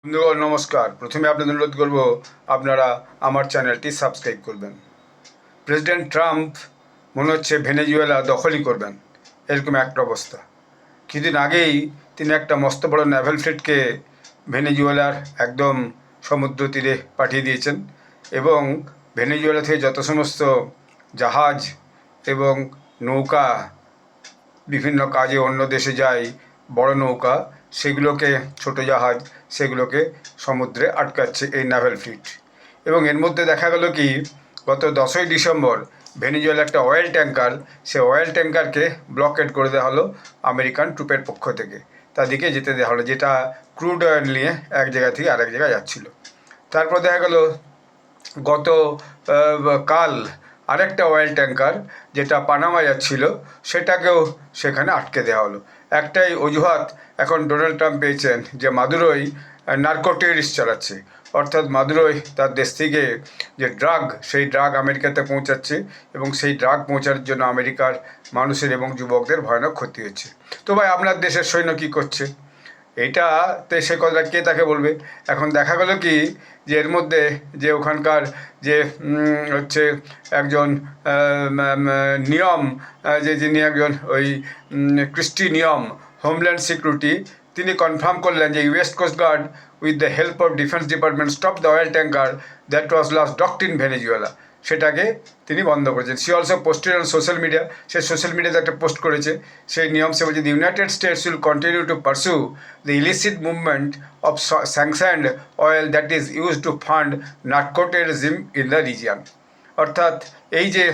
বন্ধুগণ নমস্কার। প্রথমে আপনাদের অনুরোধ করব আপনারা আমার চ্যানেলটি সাবস্ক্রাইব করবেন। প্রেসিডেন্ট ট্রাম্প মনে হচ্ছে ভেনেজুয়েলা দখলই করবেন, এরকম একটা অবস্থা। কিছুদিন আগেই তিনি একটা মস্ত বড় নেভাল ফ্লিটকে ভেনেজুয়েলার একদম সমুদ্র তীরে পাঠিয়ে দিয়েছেন এবং ভেনেজুয়েলা থেকে যত সমস্ত জাহাজ এবং নৌকা বিভিন্ন কাজে অন্য দেশে যায়, বড় নৌকা, সেগুলোকে, ছোট জাহাজ, সেগুলোকে সমুদ্রে আটকাচ্ছে এই নেভাল ফ্লিট। এবং এর মধ্যে দেখা গেল কি, গত 10ই ডিসেম্বর ভেনেজুয়েলা একটা অয়েল ট্যাঙ্কার, সে অয়েল ট্যাঙ্কারকে ব্লকেড করে দেওয়া হলো আমেরিকান ট্রুপের পক্ষ থেকে। তাদেরকে যেতে দেওয়া হলো, যেটা ক্রুড অয়েল নিয়ে এক জায়গা থেকে আরেক জায়গায় যাচ্ছিল। তারপর দেখা গেল গত কাল আরেকটা অয়েল ট্যাঙ্কার যেটা পানামা যাচ্ছিল, সেটাকেও সেখানে আটকে দেওয়া হলো। একটাই অজুহাত এখন ডোনাল্ড ট্রাম্প পেয়েছেন, যে মাদুরোই নার্কো টেররিস্ট চালাচ্ছে, অর্থাৎ মাদুরোই তার দেশ থেকে যে ড্রাগ, সেই ড্রাগ আমেরিকাতে পৌঁছাচ্ছে এবং সেই ড্রাগ পৌঁছানোর জন্য আমেরিকার মানুষের এবং যুবকদের ভয়ানক ক্ষতি হচ্ছে। তো ভাই, আপনার দেশের সৈন্য কী করছে? এইটাতে সে কথা কে তাকে বলবে? এখন দেখা গেল কি, যে এর মধ্যে যে ওখানকার যে হচ্ছে একজন নিয়ম, যে যিনি একজন ওই ক্রিস্টি নিয়ম, হোমল্যান্ড সিকিউরিটি, তিনি কনফার্ম করলেন যে west coast guard with the help of defence department stop the oil tanker that was last docked in Venezuela. সেটাকে তিনি বন্ধ করেছেন। She also posted on social media, সে সোশ্যাল মিডিয়াতে একটা পোস্ট করেছে। সেই নিয়ম সে বলছে, the United States will continue to pursue the illicit movement of sanctioned oil that is use to fund narco terrorism in the region. অর্থাৎ এই যে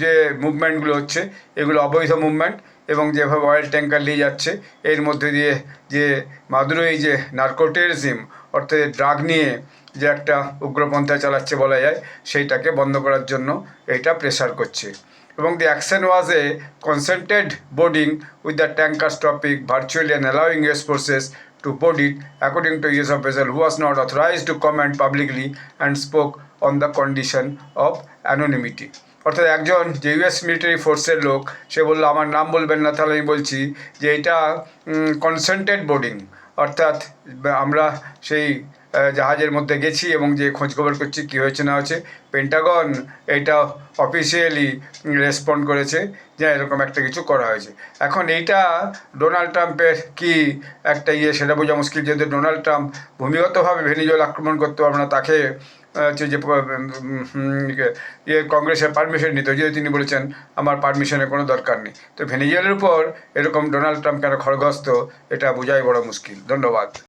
যে মুভমেন্টগুলো হচ্ছে, এগুলো অবৈধ মুভমেন্ট, এবং যেভাবে অয়েল ট্যাঙ্কার নিয়ে যাচ্ছে, এর মধ্যে দিয়ে যে মাদুরো এই যে নার্কো টেররিজম, অর্থাৎ ড্রাগ নিয়ে যে একটা উগ্রপন্থা চালাচ্ছে বলা যায়, সেইটাকে বন্ধ করার জন্য এইটা প্রেসার করছে। এবং the action was a concerted boarding with the tanker topic virtually and allowing US forces to board it, according to US official who was not authorized to comment publicly and spoke on the condition of anonymity. অর্থাৎ একজন যে US military ফোর্সের লোক, সে বললো আমার নাম বলবেন না, তাহলে আমি বলছি যে এটা কনসেন্টেড বোর্ডিং, অর্থাৎ আমরা সেই জাহাজের মধ্যে গেছি এবং যে খোঁজখবর করছি কী হয়েছে না হয়েছে। পেন্টাগন এটা অফিসিয়ালি রেসপন্ড করেছে যে এরকম একটা কিছু করা হয়েছে। এখন এইটা ডোনাল্ড ট্রাম্পের কি একটা সেটা বোঝা মুশকিল, যেহেতু ডোনাল্ড ট্রাম্প ভূমিগতভাবে ভেনেজুয়েলা আক্রমণ করতে পারবে না, তাকে হচ্ছে যে কংগ্রেসের পারমিশন নিতে, যদি তিনি বলেছেন আমার পারমিশনের কোনো দরকার নেই। তো ভেনেজুয়েলার উপর এরকম ডোনাল্ড ট্রাম্প কেন খড়গহস্ত, এটা বোঝাই বড় মুশকিল। ধন্যবাদ।